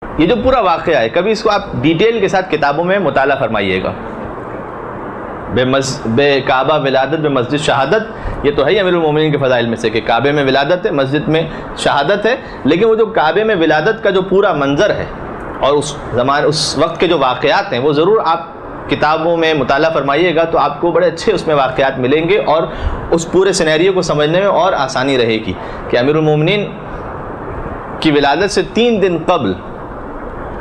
یہ جو پورا واقعہ ہے کبھی اس کو آپ ڈیٹیل کے ساتھ کتابوں میں مطالعہ فرمائیے گا. بے کعبہ ولادت بے مسجد شہادت، یہ تو ہے امیر المومنین کے فضائل میں سے کہ کعبے میں ولادت ہے، مسجد میں شہادت ہے، لیکن وہ جو کعبے میں ولادت کا جو پورا منظر ہے اور اس وقت کے جو واقعات ہیں وہ ضرور آپ کتابوں میں مطالعہ فرمائیے گا تو آپ کو بڑے اچھے اس میں واقعات ملیں گے اور اس پورے سینیریو کو سمجھنے میں اور آسانی رہے گی کہ امیر المومنین کی ولادت سے 3 دن قبل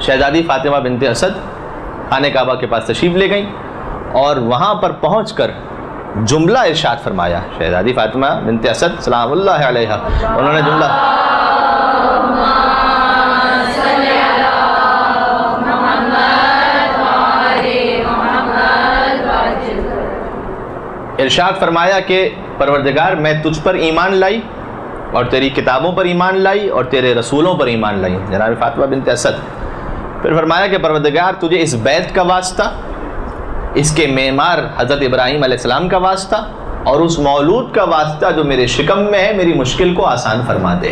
شہزادی فاطمہ بنت اسد خانہ کعبہ کے پاس تشریف لے گئیں اور وہاں پر پہنچ کر جملہ ارشاد فرمایا. شہزادی فاطمہ بنت اسد سلام اللہ علیہا، انہوں نے جملہ ارشاد فرمایا کہ پروردگار میں تجھ پر ایمان لائی اور تیری کتابوں پر ایمان لائی اور تیرے رسولوں پر ایمان لائی. جناب فاطمہ بنت اسد پھر فرمایا کہ پروردگار تجھے اس بیت کا واسطہ، اس کے معمار حضرت ابراہیم علیہ السلام کا واسطہ اور اس مولود کا واسطہ جو میرے شکم میں ہے میری مشکل کو آسان فرما دے.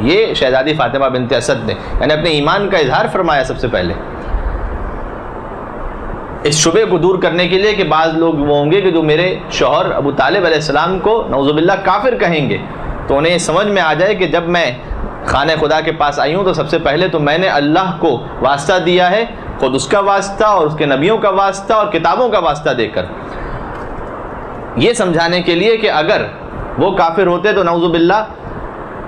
یہ شہزادی فاطمہ بنت اسد نے یعنی اپنے ایمان کا اظہار فرمایا سب سے پہلے، اس شبے کو دور کرنے کے لیے کہ بعض لوگ وہ ہوں گے کہ جو میرے شوہر ابو طالب علیہ السلام کو نعوذ باللہ کافر کہیں گے، تو انہیں سمجھ میں آ جائے کہ جب میں خانہ خدا کے پاس آئی ہوں تو سب سے پہلے تو میں نے اللہ کو واسطہ دیا ہے، خود اس کا واسطہ اور اس کے نبیوں کا واسطہ اور کتابوں کا واسطہ دے کر، یہ سمجھانے کے لیے کہ اگر وہ کافر ہوتے تو نعوذ باللہ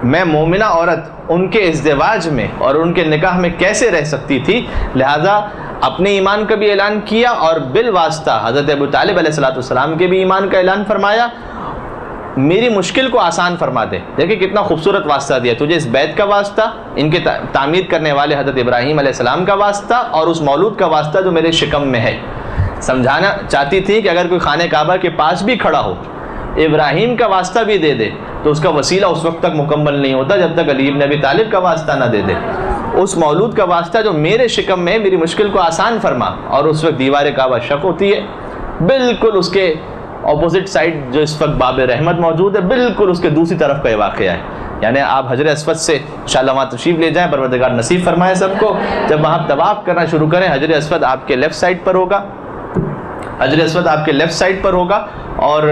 میں مومنہ عورت ان کے ازدواج میں اور ان کے نکاح میں کیسے رہ سکتی تھی. لہذا اپنے ایمان کا بھی اعلان کیا اور بالواسطہ حضرت ابو طالب علیہ السلام کے بھی ایمان کا اعلان فرمایا، میری مشکل کو آسان فرما دے. دیکھیں کتنا خوبصورت واسطہ دیا، تجھے اس بیت کا واسطہ، ان کے تعمیر کرنے والے حضرت ابراہیم علیہ السلام کا واسطہ اور اس مولود کا واسطہ جو میرے شکم میں ہے. سمجھانا چاہتی تھی کہ اگر کوئی خانہ کعبہ کے پاس بھی کھڑا ہو ابراہیم کا واسطہ بھی دے دے تو اس کا وسیلہ اس وقت تک مکمل نہیں ہوتا جب تک علی بن ابی طالب کا واسطہ نہ دے دے. اس مولود کا واسطہ جو میرے شکم میں میری مشکل کو آسان فرما. اور اس وقت دیوار کعبہ شق ہوتی ہے، بالکل اس کے اپوزٹ سائڈ جو اس وقت باب رحمت موجود ہے بالکل اس کے دوسری طرف کا یہ واقعہ ہے. یعنی آپ حجر اسود سے انشاءاللہ وہاں تشریف لے جائیں، پروردگار نصیب فرمائے سب کو. جب وہاں طواف کرنا شروع کریں حجر اسود آپ کے لیفٹ سائڈ پر ہوگا، حجر اسود آپ کے لیفٹ سائڈ پر ہوگا اور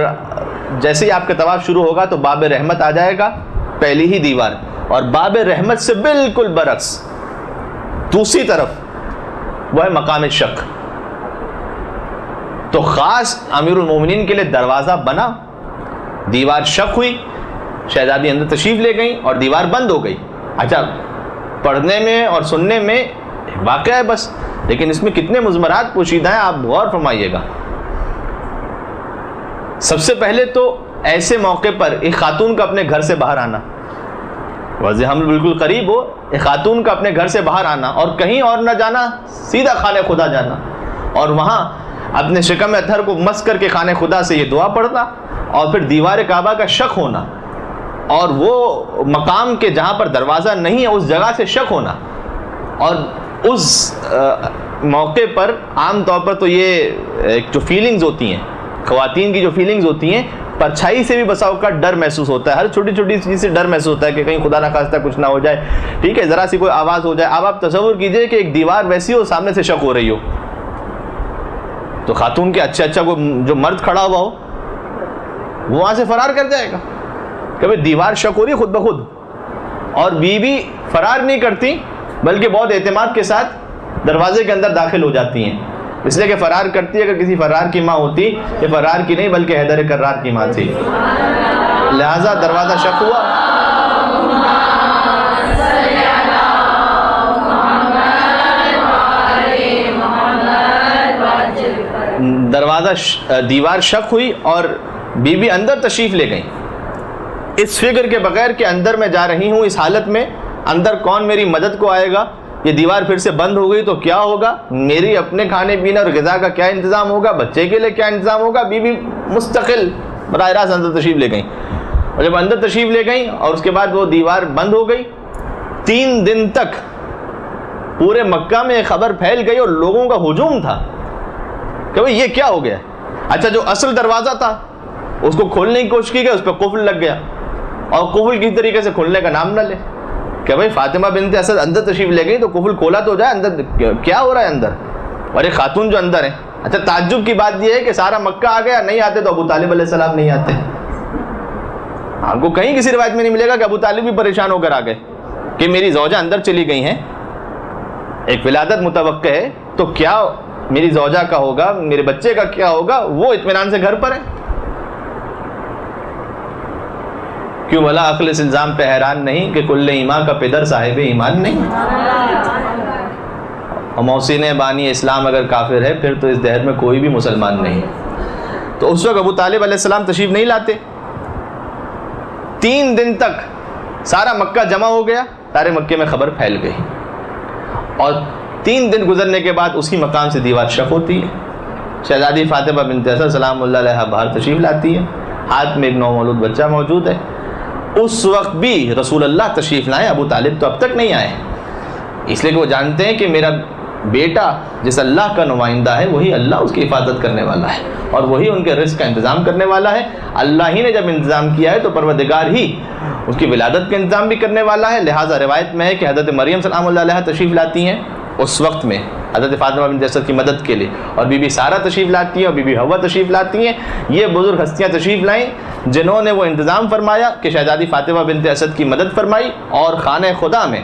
جیسے ہی آپ کا طواف شروع ہوگا تو باب رحمت آ جائے گا پہلی ہی دیوار، اور باب رحمت سے بالکل برعکس دوسری طرف وہ ہے مقام شق. تو خاص امیر المومنین کے لیے دروازہ بنا، دیوار شق ہوئی، شہزادی اندر تشریف لے گئیں اور دیوار بند ہو گئی. اچھا پڑھنے میں اور سننے میں واقعہ ہے بس، لیکن اس میں کتنے مضمرات پوشیدہ ہیں آپ غور فرمائیے گا. سب سے پہلے تو ایسے موقع پر ایک خاتون کا اپنے گھر سے باہر آنا، واضح ہم بالکل قریب ہو، ایک خاتون کا اپنے گھر سے باہر آنا اور کہیں اور نہ جانا، سیدھا خانہ خدا جانا اور وہاں اپنے شکم اطہر کو مس کر کے خانہ خدا سے یہ دعا پڑھنا اور پھر دیوار کعبہ کا شق ہونا اور وہ مقام کے جہاں پر دروازہ نہیں ہے اس جگہ سے شق ہونا. اور اس موقع پر عام طور پر تو یہ جو فیلنگز ہوتی ہیں خواتین کی، جو فیلنگز ہوتی ہیں، پرچھائی سے بھی بسا اوقات ڈر محسوس ہوتا ہے، ہر چھوٹی چھوٹی چیز سے ڈر محسوس ہوتا ہے کہ کہیں خدا نہ خواستہ کچھ نہ ہو جائے. ٹھیک ہے، ذرا سی کوئی آواز ہو جائے. اب آپ تصور کیجئے کہ ایک دیوار ویسی ہو سامنے سے شق ہو رہی ہو تو خاتون کے اچھا کوئی جو مرد کھڑا ہوا ہو وہ وہاں سے فرار کر جائے گا. کبھی دیوار شق ہو رہی خود بخود اور بیوی فرار نہیں کرتی بلکہ بہت اعتماد کے ساتھ دروازے کے اندر داخل ہو جاتی ہیں، اس لیے کہ فرار کرتی ہے. اگر کسی فرار کی ماں ہوتی، یہ فرار کی نہیں بلکہ حیدر کرار کی ماں تھی، لہذا دروازہ شق ہوا. دیوار شق ہوئی اور بی بی اندر تشریف لے گئیں اس فکر کے بغیر کہ اندر میں جا رہی ہوں، اس حالت میں اندر کون میری مدد کو آئے گا، یہ دیوار پھر سے بند ہو گئی تو کیا ہوگا، میری اپنے کھانے پینے اور غذا کا کیا انتظام ہوگا، بچے کے لیے کیا انتظام ہوگا. بی بی مستقل براہ راست اندر تشریف لے گئیں اور جب اندر تشریف لے گئیں اور اس کے بعد وہ دیوار بند ہو گئی. 3 دن تک پورے مکہ میں خبر پھیل گئی اور لوگوں کا ہجوم تھا کہ بھئی یہ کیا ہو گیا. اچھا جو اصل دروازہ تھا اس کو کھولنے کی کوشش کی گئی، اس پہ قفل لگ گیا اور قفل کسی طریقے سے کھولنے کا نام نہ لے. کہ بھائی فاطمہ بنت اسد اندر تشریف لے گئی تو قفل کھولا تو جائے، اندر کیا ہو رہا ہے اندر، اور ایک خاتون جو اندر ہے. اچھا تعجب کی بات یہ ہے کہ سارا مکہ آ گیا، نہیں آتے تو ابو طالب علیہ السلام نہیں آتے. آپ کو کہیں کسی روایت میں نہیں ملے گا کہ ابو طالب بھی پریشان ہو کر آ گئے کہ میری زوجہ اندر چلی گئی ہیں، ایک ولادت متوقع ہے تو کیا میری زوجہ کا ہوگا، میرے بچے کا کیا ہوگا، وہ اطمینان سے گھر پر ہے. کیوں بھلا عقل اس الزام پہ حیران نہیں کہ کل ایمان کا پدر صاحب ایمان نہیں. اور محسن بانی اسلام اگر کافر ہے پھر تو اس دہر میں کوئی بھی مسلمان نہیں. تو اس وقت ابو طالب علیہ السلام تشریف نہیں لاتے. 3 دن تک سارا مکہ جمع ہو گیا، سارے مکے میں خبر پھیل گئی، اور 3 دن گزرنے کے بعد اسی مقام سے دیوار شق ہوتی ہے. شہزادی فاطمہ بنت اسد سلام اللہ علیہا باہر تشریف لاتی ہے، ہاتھ میں ایک نومولود بچہ موجود ہے. اس وقت بھی رسول اللہ تشریف لائے، ابو طالب تو اب تک نہیں آئے، اس لیے کہ وہ جانتے ہیں کہ میرا بیٹا جس اللہ کا نمائندہ ہے وہی اللہ اس کی حفاظت کرنے والا ہے، اور وہی ان کے رزق کا انتظام کرنے والا ہے. اللہ ہی نے جب انتظام کیا ہے تو پروردگار ہی اس کی ولادت کا انتظام بھی کرنے والا ہے. لہٰذا روایت میں ہے کہ حضرت مریم سلام اللہ علیہا تشریف لاتی ہیں اس وقت میں حضرت فاطمہ بنت اسد کی مدد کے لیے، اور بی بی سارہ تشریف لاتی ہیں اور بی بی حوا تشریف لاتی ہیں. یہ بزرگ ہستیاں تشریف لائیں جنہوں نے وہ انتظام فرمایا کہ شہزادی فاطمہ بنت اسد کی مدد فرمائی، اور خانہ خدا میں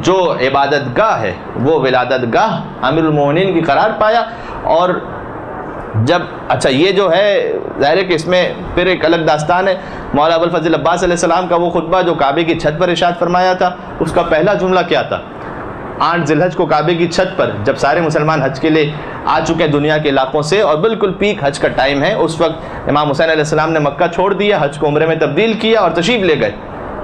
جو عبادت گاہ ہے وہ ولادت گاہ امیر المومنین کی قرار پایا. اور جب اچھا یہ جو ہے ظاہر ہے کہ اس میں پھر ایک الگ داستان ہے. مولا ابوالفضل عباس علیہ السلام کا وہ خطبہ جو کعبے کی چھت پر ارشاد فرمایا تھا، اس کا پہلا جملہ کیا تھا؟ 8 ذی الحج کو کعبے کی چھت پر جب سارے مسلمان حج کے لیے آ چکے ہیں دنیا کے علاقوں سے، اور بالکل پیک حج کا ٹائم ہے، اس وقت امام حسین علیہ السلام نے مکہ چھوڑ دیا، حج کو عمرے میں تبدیل کیا اور تشریف لے گئے،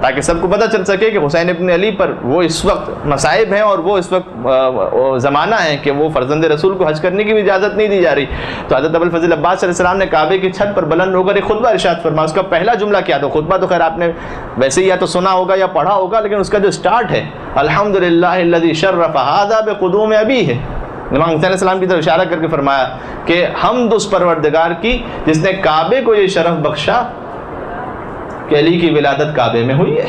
تاکہ سب کو پتہ چل سکے کہ حسین ابن علی پر وہ اس وقت مصائب ہیں، اور وہ اس وقت زمانہ ہے کہ وہ فرزند رسول کو حج کرنے کی بھی اجازت نہیں دی جا رہی. تو حضرت ابوالفضل عباس علیہ السلام نے کعبے کی چھت پر بلند ہو کر ایک خطبہ ارشاد فرمایا. اس کا پہلا جملہ کیا تھا؟ خطبہ تو خیر آپ نے ویسے ہی یا تو سنا ہوگا یا پڑھا ہوگا، لیکن اس کا جو سٹارٹ ہے الحمدللہ الذی شرف ھذا بقدوم ابیہ، امام حسین علیہ السلام کی طرف اشارہ کر کے فرمایا کہ حمد اس پروردگار کی جس نے کعبے کو یہ شرف بخشا کہ علی کی ولادت کعبے میں ہوئی ہے.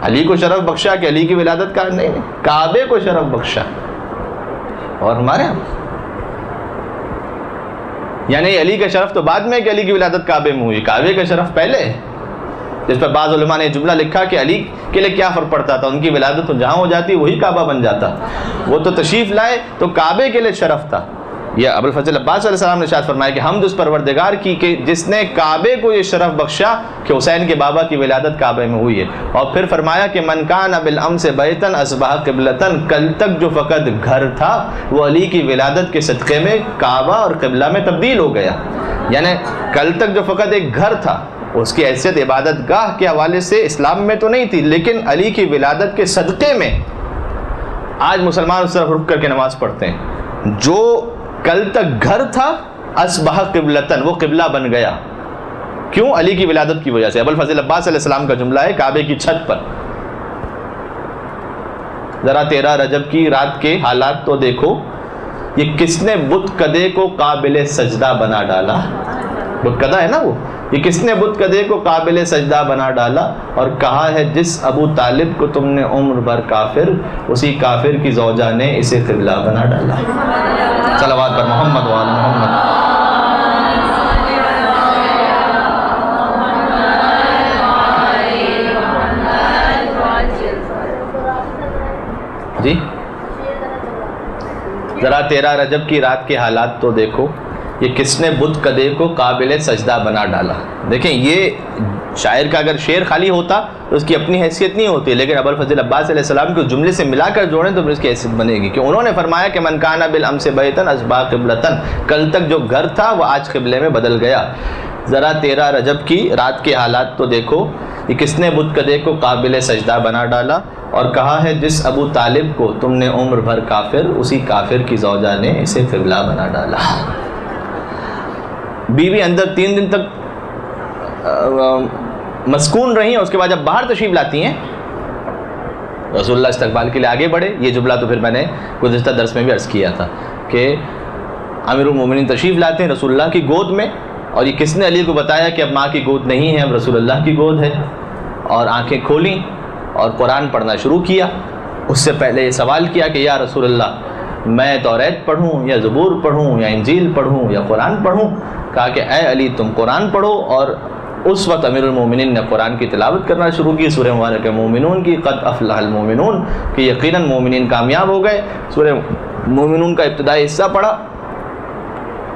علی کو شرف بخشا کہ علی کی ولادت کا نہیں، کعبے کو شرف بخشا. اور ہمارے یعنی علی کا شرف تو بعد میں کہ علی کی ولادت کعبے میں ہوئی، کعبے کا شرف پہلے. جس پر بعض علماء نے جملہ لکھا کہ علی کے لیے کیا فرق پڑتا تھا، ان کی ولادت تو جہاں ہو جاتی وہی کعبہ بن جاتا، وہ تو تشریف لائے تو کعبے کے لیے شرف تھا. یہ ابوالفضل عباس علیہ السلام نے ارشاد فرمایا کہ حمد اس پروردگار کی کہ جس نے کعبے کو یہ شرف بخشا کہ حسین کے بابا کی ولادت کعبے میں ہوئی ہے. اور پھر فرمایا کہ من کان بالامس بیتن اصبح قبلتن، کل تک جو فقط گھر تھا وہ علی کی ولادت کے صدقے میں کعبہ اور قبلہ میں تبدیل ہو گیا. یعنی کل تک جو فقط ایک گھر تھا اس کی حیثیت عبادت گاہ کے حوالے سے اسلام میں تو نہیں تھی، لیکن علی کی ولادت کے صدقے میں آج مسلمان اس طرف رک کر کے نماز پڑھتے ہیں. جو کل تک گھر تھا اصبح قبلتن، وہ قبلہ بن گیا. کیوں؟ علی کی ولادت کی وجہ سے. ابوالفضل عباس علیہ السلام کا جملہ ہے کعبے کی چھت پر. ذرا 13 رجب کی رات کے حالات تو دیکھو، یہ کس نے بت کدے کو قابل سجدہ بنا ڈالا. بت کدہ ہے نا وہ، یہ کس نے بت کدے کو قابل سجدہ بنا ڈالا، اور کہا ہے جس ابو طالب کو تم نے عمر بھر کافر، اسی کافر کی زوجہ نے اسے قبلہ بنا ڈالا. صلوات پر محمد و آل محمد. جی ذرا 13 رجب کی رات کے حالات تو دیکھو، یہ کس نے بت کدے کو قابل سجدہ بنا ڈالا. دیکھیں یہ شاعر کا اگر شعر خالی ہوتا تو اس کی اپنی حیثیت نہیں ہوتی، لیکن ابوالفضل عباس علیہ السلام کو جملے سے ملا کر جوڑیں تو پھر اس کی حیثیت بنے گی کہ انہوں نے فرمایا کہ من کان بالامس بیتن اصبح قبلتن، کل تک جو گھر تھا وہ آج قبلے میں بدل گیا. ذرا 13 رجب کی رات کے حالات تو دیکھو، یہ کس نے بت کدے کو قابل سجدہ بنا ڈالا، اور کہا ہے جس ابو طالب کو تم نے عمر بھر کافر، اسی کافر کی زوجہ نے اسے قبلہ بنا ڈالا. بیوی اندر 3 دن تک مسکون رہی ہیں. اس کے بعد جب باہر تشریف لاتی ہیں رسول اللہ استقبال کے لیے آگے بڑھے. یہ جملہ تو پھر میں نے گزشتہ درس میں بھی عرض کیا تھا کہ امیر المومنین تشریف لاتے ہیں رسول اللہ کی گود میں، اور یہ کس نے علی کو بتایا کہ اب ماں کی گود نہیں ہے، اب رسول اللہ کی گود ہے. اور آنکھیں کھولیں اور قرآن پڑھنا شروع کیا۔ اس سے پہلے یہ سوال کیا کہ یا رسول اللہ میں توریت پڑھوں یا زبور پڑھوں یا انجیل پڑھوں یا قرآن پڑھوں؟ کہا کہ اے علی تم قرآن پڑھو، اور اس وقت امیر المومنین نے قرآن کی تلاوت کرنا شروع کی، سورہ مبارک مومنون کی، قد افلح المومنون، کہ یقیناً مومنین کامیاب ہو گئے۔ سورہ مومنون کا ابتدائی حصہ پڑھا۔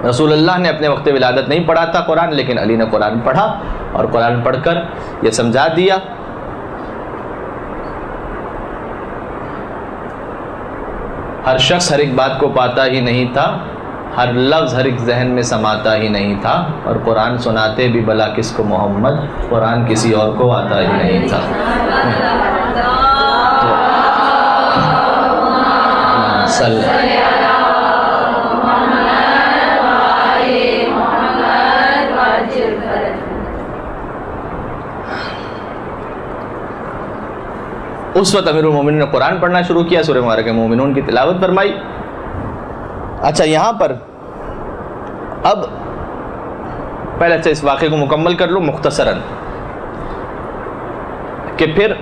رسول اللہ نے اپنے وقت ولادت نہیں پڑھا تھا قرآن، لیکن علی نے قرآن پڑھا، اور قرآن پڑھ کر یہ سمجھا دیا ہر شخص ہر ایک بات کو پاتا ہی نہیں تھا، ہر لفظ ہر ایک ذہن میں سماتا ہی نہیں تھا، اور قرآن سناتے بھی بھلا کس کو محمد، قرآن کسی اور کو آتا ہی نہیں تھا۔ اس وقت امیر المومنین نے قرآن پڑھنا شروع کیا، سورہ مبارک مومنون کی تلاوت فرمائی۔ اچھا یہاں پر اب پہلے سے اس واقعے کو مکمل کر لوں مختصراً، کہ پھر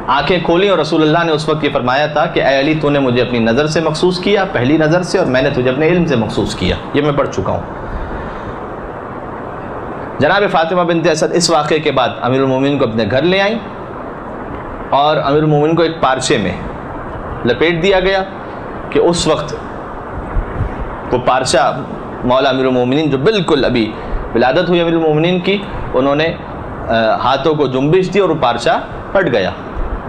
آنکھیں کھولی اور رسول اللہ نے اس وقت یہ فرمایا تھا کہ اے علی تو نے مجھے اپنی نظر سے مخصوص کیا، پہلی نظر سے، اور میں نے تجھے اپنے علم سے مخصوص کیا، یہ میں پڑھ چکا ہوں۔ جناب فاطمہ بنت اسد اس واقعے کے بعد امیر المومنین کو اپنے گھر لے آئیں، اور امیر المومنین کو ایک پارچے میں لپیٹ دیا گیا کہ اس وقت وہ پارچہ مولا امیر المومنین جو بالکل ابھی ولادت ہوئی امیر المومنین کی، انہوں نے ہاتھوں کو جنبش دی اور وہ پارچہ پھٹ گیا،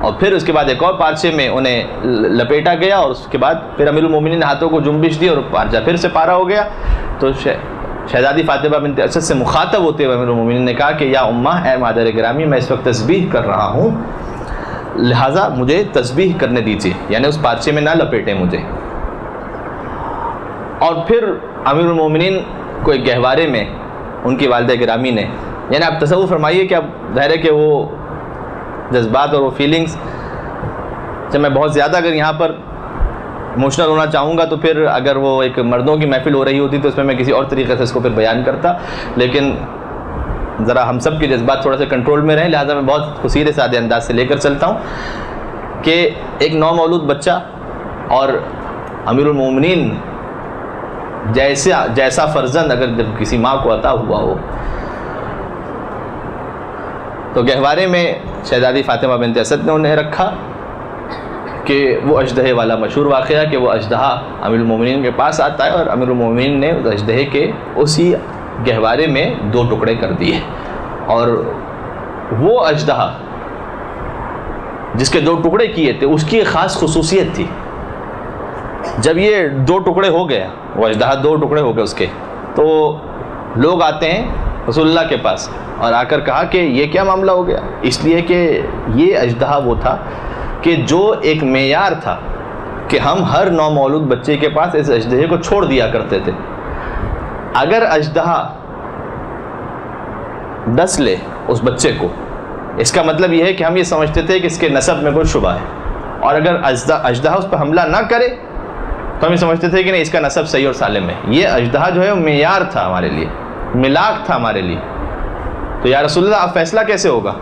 اور پھر اس کے بعد ایک اور پارچے میں انہیں لپیٹا گیا، اور اس کے بعد پھر امیر المومنین نے ہاتھوں کو جنبش دی اور پارچہ پھر سے پارا ہو گیا۔ تو شہزادی فاطمہ بنت اسد سے مخاطب ہوتے ہوئے امیر المومنین نے کہا کہ یا امہ، اے مادر گرامی، میں اس وقت تسبیح کر رہا ہوں، لہٰذا مجھے تسبیح کرنے دیجیے، یعنی اس پارچے میں نہ لپیٹیں مجھے۔ اور پھر امیر المومنین کو ایک گہوارے میں ان کی والدہ گرامی نے، یعنی آپ تصور فرمائیے کہ اب ظاہر ہے کہ وہ جذبات اور وہ فیلنگز، جب میں بہت زیادہ اگر یہاں پر ایموشنل ہونا چاہوں گا تو پھر اگر وہ ایک مردوں کی محفل ہو رہی ہوتی تو اس میں کسی اور طریقے سے اس کو پھر بیان کرتا، لیکن ذرا ہم سب کے جذبات تھوڑا سا کنٹرول میں رہیں، لہٰذا میں بہت خصیرے سادے انداز سے لے کر چلتا ہوں کہ ایک نومولود بچہ اور امیر المومنین جیسا فرزند اگر جب کسی ماں کو عطا ہوا ہو، تو گہوارے میں شہزادی فاطمہ بنت اسد نے انہیں رکھا، کہ وہ اژدہے والا مشہور واقعہ کہ وہ اژدہا امیر المومنین کے پاس آتا ہے، اور امیر المومنین نے اس اژدہے کے اسی گہوارے میں 2 ٹکڑے کر دیے، اور وہ اژدہا جس کے 2 ٹکڑے کیے تھے اس کی ایک خاص خصوصیت تھی۔ جب یہ 2 ٹکڑے ہو گیا، وہ اژدہا 2 ٹکڑے ہو گئے اس کے، تو لوگ آتے ہیں رسول اللہ کے پاس اور آ کر کہا کہ یہ کیا معاملہ ہو گیا؟ اس لیے کہ یہ اژدہا وہ تھا کہ جو ایک معیار تھا کہ ہم ہر نومولود بچے کے پاس اس اژدہے کو چھوڑ دیا کرتے تھے۔ اگر اژدہا ڈس لے اس بچے کو، اس کا مطلب یہ ہے کہ ہم یہ سمجھتے تھے کہ اس کے نسب میں کوئی شبہ ہے، اور اگر اژدہا اس پر حملہ نہ کرے تو ہم یہ سمجھتے تھے کہ نہیں، اس کا نسب صحیح اور سالم ہے۔ یہ اژدہا جو ہے وہ معیار تھا ہمارے لیے، ملاک تھا ہمارے لیے۔ تو یا رسول اللہ اب فیصلہ کیسے ہوگا؟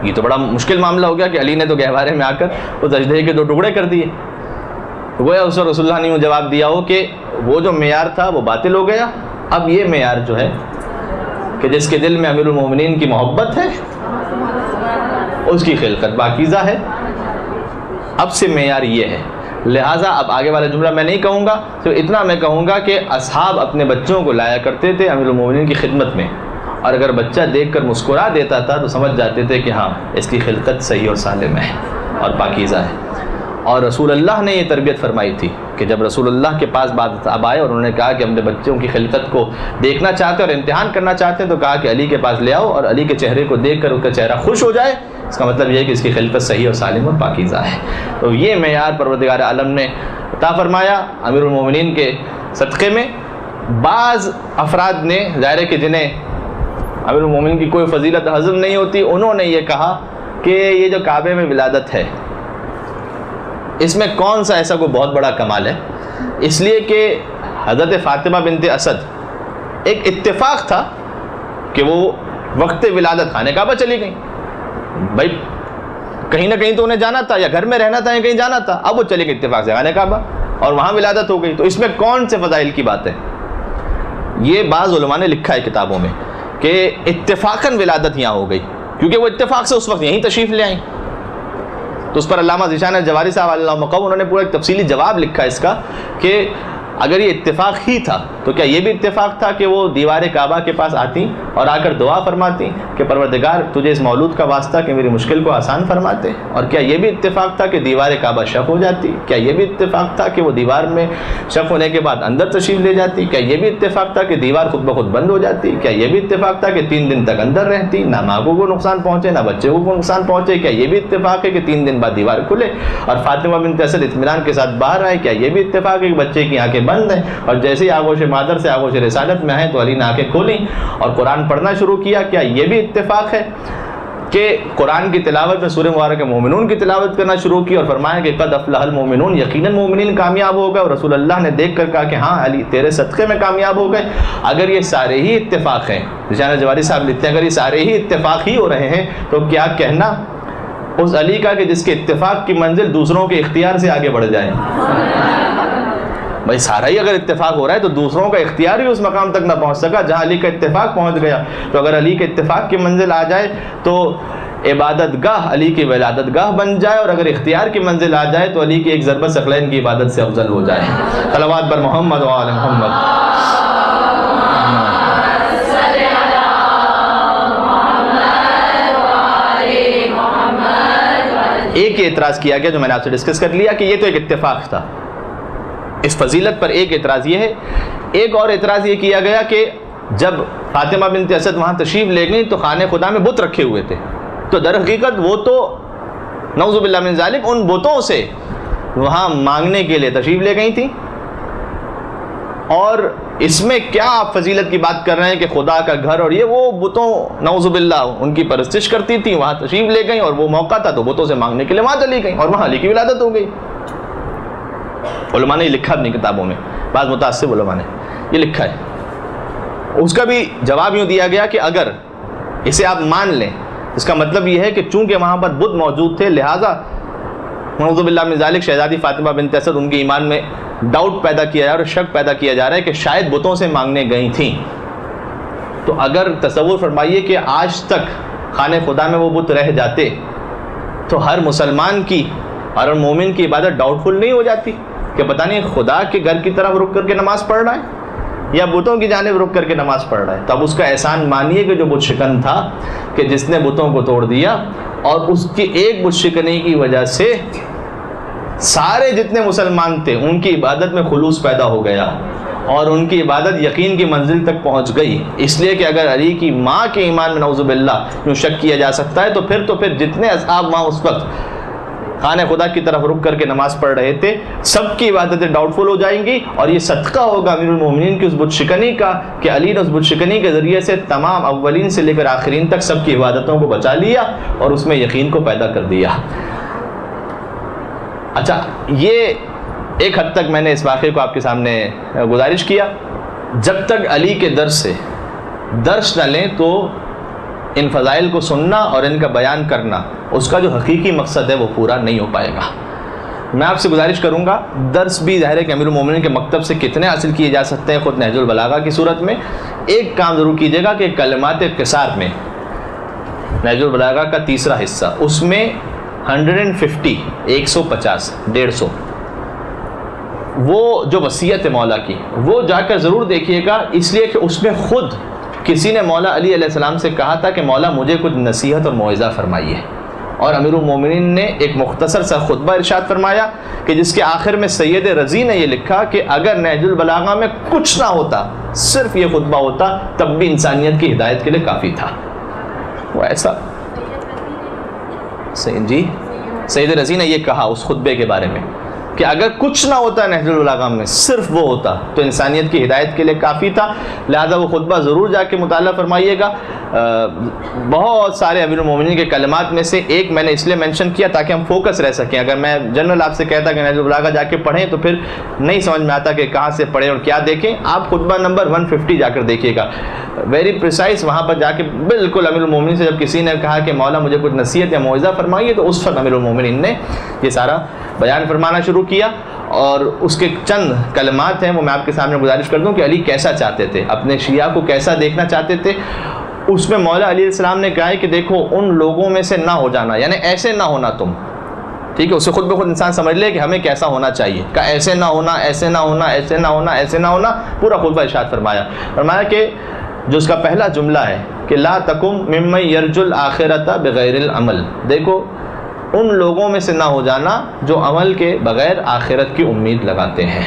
یہ تو بڑا مشکل معاملہ ہو گیا کہ علی نے تو گہوارے میں آ کر اس اژدہے کے 2 ٹکڑے کر دیے۔ گویا اس وقت رسول اللہ نے جواب دیا ہو کہ وہ جو معیار تھا وہ باطل ہو گیا، اب یہ معیار جو ہے کہ جس کے دل میں امیر المومنین کی محبت ہے، اس کی خلقت پاکیزہ ہے، اب سے معیار یہ ہے۔ لہٰذا اب آگے والا جملہ میں نہیں کہوں گا، صرف اتنا میں کہوں گا کہ اصحاب اپنے بچوں کو لایا کرتے تھے امیر المومنین کی خدمت میں، اور اگر بچہ دیکھ کر مسکرا دیتا تھا تو سمجھ جاتے تھے کہ ہاں اس کی خلقت صحیح اور سالم ہے اور پاکیزہ ہے۔ اور رسول اللہ نے یہ تربیت فرمائی تھی کہ جب رسول اللہ کے پاس بات اب آئے اور انہوں نے کہا کہ ہم نے بچوں کی خلقت کو دیکھنا چاہتے ہیں اور امتحان کرنا چاہتے ہیں، تو کہا کہ علی کے پاس لے آؤ، اور علی کے چہرے کو دیکھ کر اس کا چہرہ خوش ہو جائے، اس کا مطلب یہ ہے کہ اس کی خلقت صحیح اور سالم اور پاکیزہ ہے۔ تو یہ معیار پروردگار عالم نے عطا فرمایا امیر المومنین کے صدقے میں۔ بعض افراد نے، ظاہر ہے کہ جنہیں امیر المومنین کی کوئی فضیلت ہضم نہیں ہوتی، انہوں نے یہ کہا کہ یہ جو کعبے میں ولادت ہے، اس میں کون سا ایسا کوئی بہت بڑا کمال ہے؟ اس لیے کہ حضرت فاطمہ بنت اسد ایک اتفاق تھا کہ وہ وقت ولادت خانہ کعبہ چلی گئیں. بھائی کہیں نہ کہیں تو انہیں جانا تھا، یا گھر میں رہنا تھا یا کہیں جانا تھا، اب وہ چلے گئے اتفاق سے خانہ کعبہ اور وہاں ولادت ہو گئی. تو اس میں کون سے فضائل کی بات ہے؟ یہ بعض علماء نے لکھا ہے کتابوں میں کہ اتفاقاً ولادت یہاں ہو گئی، کیونکہ وہ اتفاق سے اس وقت یہیں تشریف لے آئیں. تو اس پر علامہ ذیشان الجواہری صاحب علیہ مقام انہوں نے پورا ایک تفصیلی جواب لکھا ہے اس کا کہ اگر یہ اتفاق ہی تھا تو کیا یہ بھی اتفاق تھا کہ وہ دیوار کعبہ کے پاس آتی اور آ کر دعا فرماتی کہ پروردگار تجھے اس مولود کا واسطہ کہ میری مشکل کو آسان فرماتے؟ اور کیا یہ بھی اتفاق تھا کہ دیوار کعبہ شق ہو جاتی؟ کیا یہ بھی اتفاق تھا کہ وہ دیوار میں شق ہونے کے بعد اندر تشریف لے جاتی؟ کیا یہ بھی اتفاق تھا کہ دیوار خود بخود بند ہو جاتی؟ کیا یہ بھی اتفاق تھا کہ 3 دن تک اندر رہتی، نہ ماں کو نقصان پہنچے نہ بچے کو نقصان پہنچے؟ کیا یہ بھی اتفاق ہے کہ 3 دن بعد دیوار کھلے اور فاطمہ بنت اسد اطمینان کے ساتھ باہر آئے؟ کیا یہ بھی اتفاق ہے کہ بچے کی آنکھیں بند ہیں اور جیسے ہی آغوش مادر سے آغوش رسالت میں آئے تو علی نے آنکھیں کھولیں اور قرآن پڑھنا شروع کیا؟ کیا یہ بھی اتفاق ہے کہ قرآن کی تلاوت میں سورہ مبارکہ مومنون کی تلاوت کرنا شروع کی اور فرمایا کہ قد افلح المومنون، یقیناً مومنین کامیاب ہو گئے، اور رسول اللہ نے دیکھ کر کہا کہ ہاں علی تیرے صدقے میں کامیاب ہو گئے؟ اگر یہ سارے ہی اتفاق ہیں، ذیشان جواری صاحب لکھتے ہیں اگر یہ سارے ہی اتفاق ہی ہو رہے ہیں تو کیا کہنا اس علی کا کہ جس کے اتفاق کی منزل دوسروں کے اختیار سے آگے بڑھ جائے؟ بھائی سارا ہی اگر اتفاق ہو رہا ہے تو دوسروں کا اختیار ہی اس مقام تک نہ پہنچ سکا جہاں علی کا اتفاق پہنچ گیا. تو اگر علی کے اتفاق کی منزل آ جائے تو عبادت گاہ علی کی ولادت گاہ بن جائے، اور اگر اختیار کی منزل آ جائے تو علی کی ایک ضربت ثقلین کی عبادت سے افضل ہو جائے. صلوات بر محمد و آل محمد. ایک اعتراض کیا گیا جو میں نے آپ سے ڈسکس کر لیا کہ یہ تو ایک اتفاق تھا، اس فضیلت پر ایک اعتراض یہ ہے. ایک اور اعتراض یہ کیا گیا کہ جب فاطمہ بنت اسد وہاں تشریف لے گئیں تو خانہ خدا میں بت رکھے ہوئے تھے، تو در حقیقت وہ تو نعوذ باللہ من ذالک ان بتوں سے وہاں مانگنے کے لیے تشریف لے گئی تھیں. اور اس میں کیا آپ فضیلت کی بات کر رہے ہیں کہ خدا کا گھر اور یہ وہ بتوں نعوذ باللہ ان کی پرستش کرتی تھیں، وہاں تشریف لے گئیں اور وہ موقع تھا تو بتوں سے مانگنے کے لیے وہاں چلی گئیں اور وہاں علی کی ولادت ہو گئی. علماء نے یہ لکھا اپنی کتابوں میں، بعض متعصب علماء نے یہ لکھا ہے. اس کا بھی جواب یوں دیا گیا کہ اگر اسے آپ مان لیں اس کا مطلب یہ ہے کہ چونکہ وہاں پر بت موجود تھے لہٰذا نعوذ باللہ من ذالک شہزادی فاطمہ بنت اسد ان کے ایمان میں ڈاؤٹ پیدا کیا جا رہا ہے اور شک پیدا کیا جا رہا ہے کہ شاید بتوں سے مانگنے گئی تھیں. تو اگر تصور فرمائیے کہ آج تک خانہ خدا میں وہ بت رہ جاتے تو ہر مسلمان کی اور مومن کی عبادت ڈاؤٹ فل نہیں ہو جاتی کہ پتہ نہیں خدا کے گھر کی طرف رک کر کے نماز پڑھ رہا ہے یا بتوں کی جانب رک کر کے نماز پڑھ رہا ہے. تو اب اس کا احسان مانیے کہ جو بت شکن تھا کہ جس نے بتوں کو توڑ دیا اور اس کی ایک بت شکنی کی وجہ سے سارے جتنے مسلمان تھے ان کی عبادت میں خلوص پیدا ہو گیا اور ان کی عبادت یقین کی منزل تک پہنچ گئی. اس لیے کہ اگر علی کی ماں کے ایمان میں نعوذ باللہ یوں شک کیا جا سکتا ہے تو پھر جتنے اصحاب وہاں اس وقت خانہ خدا کی طرف رک کر کے نماز پڑھ رہے تھے سب کی عبادتیں ڈاؤٹ فل ہو جائیں گی. اور یہ صدقہ ہوگا امیر المومنین کی اس بت شکنی کا کہ علی نے اس بت شکنی کے ذریعے سے تمام اولین سے لے کر آخرین تک سب کی عبادتوں کو بچا لیا اور اس میں یقین کو پیدا کر دیا. اچھا یہ ایک حد تک میں نے اس واقعے کو آپ کے سامنے گزارش کیا. جب تک علی کے درس سے درس نہ لیں تو ان فضائل کو سننا اور ان کا بیان کرنا اس کا جو حقیقی مقصد ہے وہ پورا نہیں ہو پائے گا. میں آپ سے گزارش کروں گا درس بھی ظاہر ہے کہ امیر المومنین کے مکتب سے کتنے حاصل کیے جا سکتے ہیں خود نہج البلاغہ کی صورت میں. ایک کام ضرور کیجیے گا کہ کلمات قصار میں نہج البلاغہ کا تیسرا حصہ اس میں 150 150 150 وہ جو وصیت ہے مولا کی وہ جا کر ضرور دیکھیے گا، اس لیے کہ اس میں خود کسی نے مولا علی علیہ السلام سے کہا تھا کہ مولا مجھے کچھ نصیحت اور موعظہ فرمائیے، اور امیر المومنین نے ایک مختصر سا خطبہ ارشاد فرمایا کہ جس کے آخر میں سید رضی نے یہ لکھا کہ اگر نہج البلاغہ میں کچھ نہ ہوتا صرف یہ خطبہ ہوتا تب بھی انسانیت کی ہدایت کے لیے کافی تھا. وہ ایسا جی سید رضی نے یہ کہا اس خطبے کے بارے میں کہ اگر کچھ نہ ہوتا نہج البلاغہ میں، صرف وہ ہوتا تو انسانیت کی ہدایت کے لیے کافی تھا. لہذا وہ خطبہ ضرور جا کے مطالعہ فرمائیے گا. بہت سارے امیر المومنین کے کلمات میں سے ایک میں نے اس لیے مینشن کیا تاکہ ہم فوکس رہ سکیں. اگر میں جنرل آپ سے کہتا کہ نہج البلاغہ جا کے پڑھیں تو پھر نہیں سمجھ میں آتا کہ کہاں سے پڑھیں اور کیا دیکھیں. آپ خطبہ نمبر 150 جا کر دیکھیے گا، ویری پریسائز. وہاں پر جا کے بالکل امیر المومنین سے جب کسی نے کہا کہ مولا مجھے کچھ نصیحت یا موعظہ فرمائیے تو اس وقت امیر المومنین نے یہ سارا بیان فرمانا شروع کیا. اور اس کے چند کلمات ہیں وہ میں آپ کے سامنے گزارش کر دوں کہ علی کیسا چاہتے تھے، اپنے شیعہ کو کیسا دیکھنا چاہتے تھے. اس میں مولا علیہ السلام نے کہا ہے کہ دیکھو ان لوگوں میں سے نہ ہو جانا، یعنی ایسے نہ ہونا تم. ٹھیک ہے، اسے خود بخود انسان سمجھ لے کہ ہمیں کیسا ہونا چاہیے. کہ ایسے نہ ہونا، ایسے نہ ہونا، ایسے نہ ہونا، ایسے نہ ہونا. پورا خطبہ ارشاد فرمایا کہ جو اس کا پہلا جملہ ہے کہ لا تکم ممن یرجو الآخرۃ بغیر العمل. دیکھو ان لوگوں میں سے نہ ہو جانا جو عمل کے بغیر آخرت کی امید لگاتے ہیں.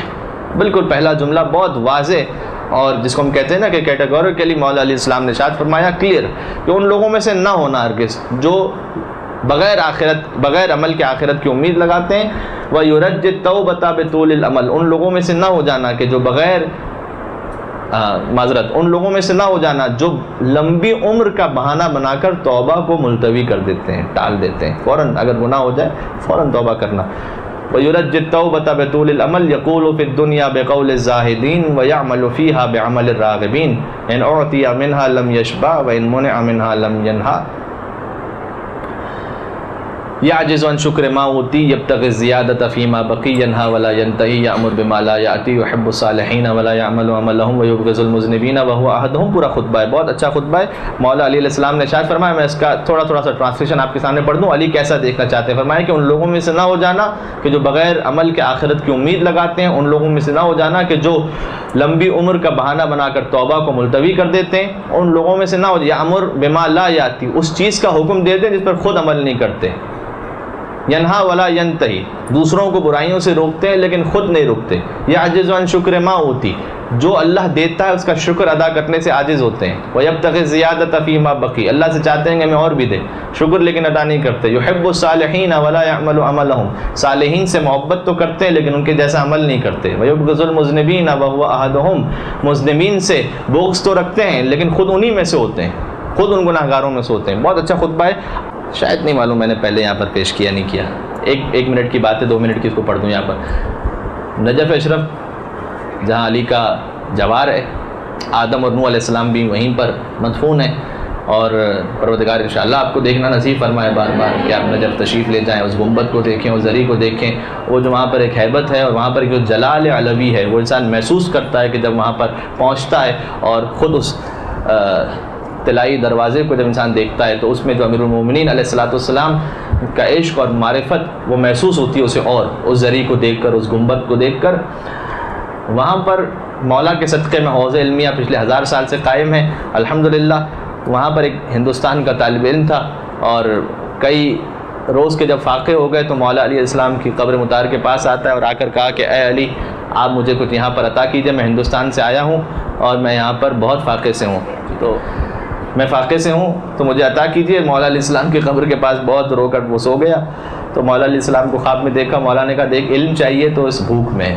بالکل پہلا جملہ بہت واضح اور جس کو ہم کہتے ہیں نا کہ کیٹیگوریکلی مولا علیہ السلام نے ارشاد فرمایا کلیئر کہ ان لوگوں میں سے نہ ہونا ہرگز جو بغیر عمل کے آخرت کی امید لگاتے ہیں. وَيُرَجِّ التَّوْبَةَ بِطُولِ الْعَمَلِ. ان لوگوں میں سے نہ ہو جانا کہ جو ان لوگوں میں سے نہ ہو جانا جو لمبی عمر کا بہانہ بنا کر توبہ کو ملتوی کر دیتے ہیں، ٹال دیتے ہیں. فوراً اگر گناہ ہو جائے فوراً توبہ کرنا. وَيُرَجِّ التَّوْبَةَ بِطُولِ الْعَمَلِ يَقُولُ فِي الدُّنْيَا بِقَوْلِ الزَّاهِدِينَ وَيَعْمَلُ فِيهَا بِعَمَلِ الرَّاغِبِينَ إِنْ أُعْطِيَ مِنْهَا لَمْ يَشْبَعْ وَإِنْ مُنِعَ مِنْهَا لَمْ يَنْهَ. يعجز عن شکر ما اوتی یبتغی الزیادۃ فیما بقی ینہا ولا ینتہی یأمر بما لا یأتی یحب الصالحین ولا یعمل عملهم ویبغض المذنبین وهو احدهم. پورا خطبہ ہے، بہت اچھا خطبہ ہے. مولا علیہ السلام نے ارشاد فرمایا، میں اس کا تھوڑا سا ٹرانسلیشن آپ کے سامنے پڑھ دوں. علی کیسا دیکھنا چاہتے ہیں؟ فرمایا کہ ان لوگوں میں سے نہ ہو جانا کہ جو بغیر عمل کے آخرت کی امید لگاتے ہیں. ان لوگوں میں سے نہ ہو جانا کہ جو لمبی عمر کا بہانہ بنا کر توبہ کو ملتوی کر دیتے ہیں. ان لوگوں میں سے نہ ہو یأمر بما لا یأتی، اس چیز کا حکم دیتے ہیں جس پر خود عمل نہیں کرتے. ینہا ولا ینتہی، دوسروں کو برائیوں سے روکتے ہیں لیکن خود نہیں رکتے. یعجز عن شکر ما اوتی، جو اللہ دیتا ہے اس کا شکر ادا کرنے سے عاجز ہوتے ہیں. ویبتغی الزیادۃ فیما بقی، اللہ سے چاہتے ہیں کہ ہمیں اور بھی دے، شکر لیکن ادا نہیں کرتے. یحب الصالحین ولا یعمل عملهم، صالحین سے محبت تو کرتے ہیں لیکن ان کے جیسا عمل نہیں کرتے. ویبغض المذنبین وهو احدهم، مذنبین سے بغض تو رکھتے ہیں لیکن خود انہی میں سے ہوتے ہیں، خود ان گناہگاروں میں سے ہوتے ہیں. بہت اچھا خطبہ ہے، شاید نہیں معلوم میں نے پہلے یہاں پر پیش کیا نہیں کیا. ایک منٹ کی بات ہے، 2 منٹ کی اس کو پڑھ دوں. یہاں پر نجف اشرف جہاں علی کا جوار ہے، آدم اور نوح علیہ السلام بھی وہیں پر مدفون ہیں. اور پروردگار انشاءاللہ آپ کو دیکھنا نصیب فرمائے بار بار کہ آپ نجف تشریف لے جائیں، اس گنبد کو دیکھیں، اس زری کو دیکھیں. وہ جو وہاں پر ایک ہیبت ہے اور وہاں پر جو جلال علوی ہے وہ انسان محسوس کرتا ہے کہ جب وہاں پر پہنچتا ہے اور خود اس طلائی دروازے کو جب انسان دیکھتا ہے تو اس میں جو امیر المومنین علیہ الصلوۃ والسلام کا عشق اور معرفت وہ محسوس ہوتی ہے اسے. اور اس زری کو دیکھ کر، اس گنبد کو دیکھ کر، وہاں پر مولا کے صدقے میں حوض علمیہ پچھلے 1000 سال سے قائم ہے الحمدللہ. وہاں پر ایک ہندوستان کا طالب علم تھا اور کئی روز کے جب فاقے ہو گئے تو مولا علیہ السلام کی قبر مطہر کے پاس آتا ہے اور آ کر کہا کہ اے علی، آپ مجھے کچھ یہاں پر عطا کیجئے، میں ہندوستان سے آیا ہوں اور میں یہاں پر بہت فاقے سے ہوں، تو میں فاقے سے ہوں تو مجھے عطا کیجئے. مولا علیہ السلام کی قبر کے پاس بہت رو کر وہ سو گیا. تو مولا علیہ السلام کو خواب میں دیکھا. مولا نے کہا دیکھ، علم چاہیے تو اس بھوک میں،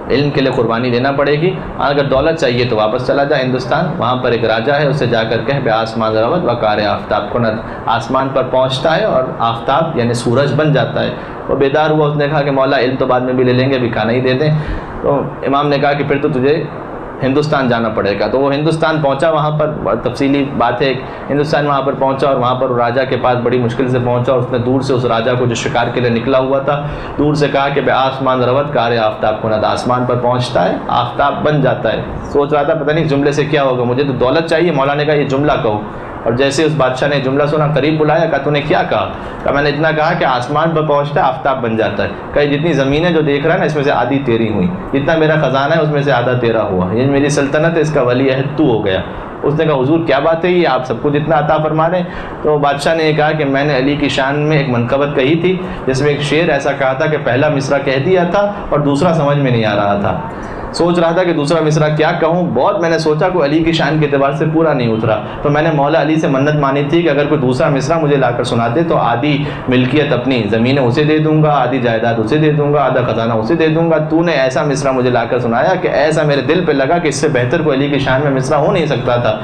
علم کے لیے قربانی دینا پڑے گی. اگر دولت چاہیے تو واپس چلا جا ہندوستان، وہاں پر ایک راجہ ہے، اسے جا کر کہہ بے آسمان روت وقار آفتاب کو نہ. آسمان پر پہنچتا ہے اور آفتاب یعنی سورج بن جاتا ہے. وہ بیدار ہوا، اس نے کہا کہ مولا علم تو بعد میں بھی لے لیں گے، ابھی کھانا ہی دے دیں. تو امام نے کہا کہ پھر تو تجھے ہندوستان جانا پڑے گا. تو وہ ہندوستان پہنچا. وہاں پر تفصیلی بات ہے، ہندوستان وہاں پر پہنچا اور وہاں پر راجہ کے پاس بڑی مشکل سے پہنچا. اور اس نے دور سے اس راجہ کو جو شکار کے لیے نکلا ہوا تھا دور سے کہا کہ بے آسمان روت کار آفتاب کند. آسمان پر پہنچتا ہے، آفتاب بن جاتا ہے. سوچ رہا تھا پتہ نہیں جملے سے کیا ہوگا، مجھے تو دولت چاہیے. مولا نے کہا یہ جملہ کہو. اور جیسے اس بادشاہ نے جملہ سنا، قریب بلایا، کہا تو نے کیا کہا؟ کہا میں نے اتنا کہا کہ آسمان پر پہنچتا ہے، آفتاب بن جاتا ہے. کہا جتنی زمینیں جو دیکھ رہا ہے نا اس میں سے آدھی تیری ہوئی، جتنا میرا خزانہ ہے اس میں سے آدھا تیرا ہوا، یہ میری سلطنت ہے، اس کا ولی عہد تو ہو گیا. اس نے کہا حضور کیا بات ہے یہ، آپ سب کو جتنا عطا فرما رہے ہیں؟ تو بادشاہ نے یہ کہا کہ میں نے علی کی شان میں ایک منقبت کہی تھی جس میں ایک شعر ایسا کہا تھا کہ پہلا مصرع کہہ دیا تھا اور دوسرا سمجھ میں نہیں آ رہا تھا. سوچ رہا تھا کہ دوسرا مصرع کیا کہوں، بہت میں نے سوچا، کوئی علی کی شان کے اعتبار سے پورا نہیں اترا، تو میں نے مولا علی سے منت مانی تھی کہ اگر کوئی دوسرا مصرع مجھے لا کر سناتے تو آدھی ملکیت اپنی زمینیں اسے دے دوں گا، آدھی جائیداد اسے دے دوں گا، آدھا خزانہ اسے دے دوں گا۔ تو نے ایسا مصرع مجھے لا کر سنایا کہ ایسا میرے دل پہ لگا کہ اس سے بہتر کوئی علی کی شان میں مصرع ہو نہیں سکتا تھا۔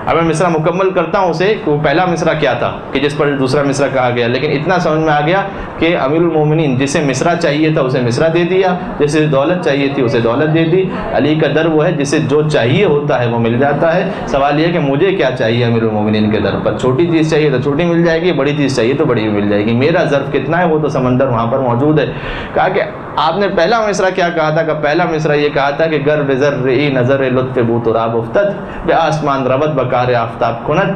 اب میں مصرع مکمل کرتا ہوں اسے کہ وہ پہلا مصرع کیا تھا کہ جس پر دوسرا مصرع کہا گیا، لیکن اتنا سمجھ میں آ گیا کہ امیر المومنین جسے مصرع چاہیے تھا اسے مصرع دے دیا، جسے دولت چاہیے تھی اسے دولت دے دی۔ علی کا در وہ ہے جسے جو چاہیے ہوتا ہے وہ مل جاتا ہے۔ سوال یہ ہے کہ مجھے کیا چاہیے امیر المومنین کے در پر؟ چھوٹی چیز چاہیے تو چھوٹی مل جائے گی، بڑی چیز چاہیے تو بڑی بھی مل جائے گی۔ میرا ظرف کتنا ہے وہ تو سمندر وہاں پر موجود ہے۔ کہا کہ آپ نے پہلا مصرع کیا کہا تھا؟ کہ پہلا مصرع یہ کہا تھا کہ گر بزرعی نظر لطف بو تراب افتد بے آسمان ربط بکار آفتاب کنت۔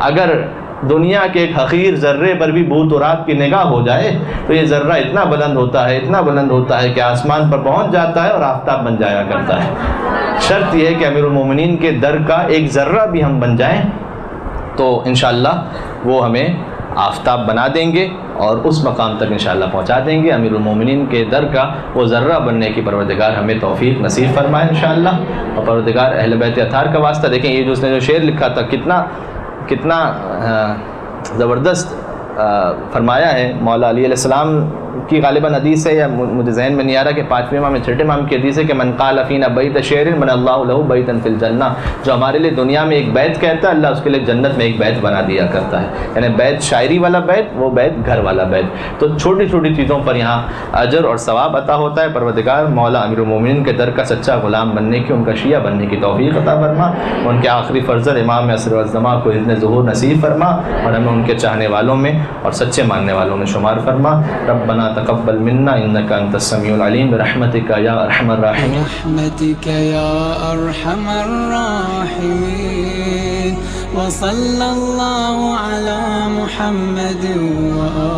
اگر دنیا کے ایک حقیر ذرے پر بھی بو تراب کی نگاہ ہو جائے تو یہ ذرہ اتنا بلند ہوتا ہے، اتنا بلند ہوتا ہے کہ آسمان پر پہنچ جاتا ہے اور آفتاب بن جایا کرتا ہے۔ شرط یہ ہے کہ امیر المومنین کے در کا ایک ذرہ بھی ہم بن جائیں تو انشاءاللہ وہ ہمیں آفتاب بنا دیں گے اور اس مقام تک انشاءاللہ پہنچا دیں گے۔ امیر المومنین کے در کا وہ ذرہ بننے کی پروردگار ہمیں توفیق نصیب فرمائے انشاءاللہ۔ اور پروردگار اہل بیت اطہار کا واسطہ، دیکھیں یہ جو اس نے جو شعر لکھا تھا کتنا زبردست فرمایا ہے۔ مولا علی علیہ السلام کی غالباً حدیث ہے یا مجھے ذہن میں نہیں آ رہا کہ 5ویں امام یا 6 امام کی حدیث ہے کہ من قال فینا بیت شعر من اللہ لہ بیتا فی الجنہ، جو ہمارے لیے دنیا میں ایک بیت کہتا ہے اللہ اس کے لیے جنت میں ایک بیت بنا دیا کرتا ہے، یعنی بیت شاعری والا بیت، وہ بیت گھر والا بیت۔ تو چھوٹی چھوٹی چیزوں پر یہاں اجر اور ثواب عطا ہوتا ہے۔ پروردگار مولا امیر المومنین کے در کا سچا غلام بننے کی، ان کا شیعہ بننے کی توفیق عطا فرما، ان کے آخری فرزند امام عصر والزمان کو اذن ظہور نصیب فرما اور ہمیں ان کے چاہنے والوں میں اور سچے ماننے والوں میں شمار فرما۔ ربنا تقبل منا انك انت السميع العليم برحمتك يا ارحم الراحمين برحمتك يا ارحم الراحمين وصلى الله على محمد وآله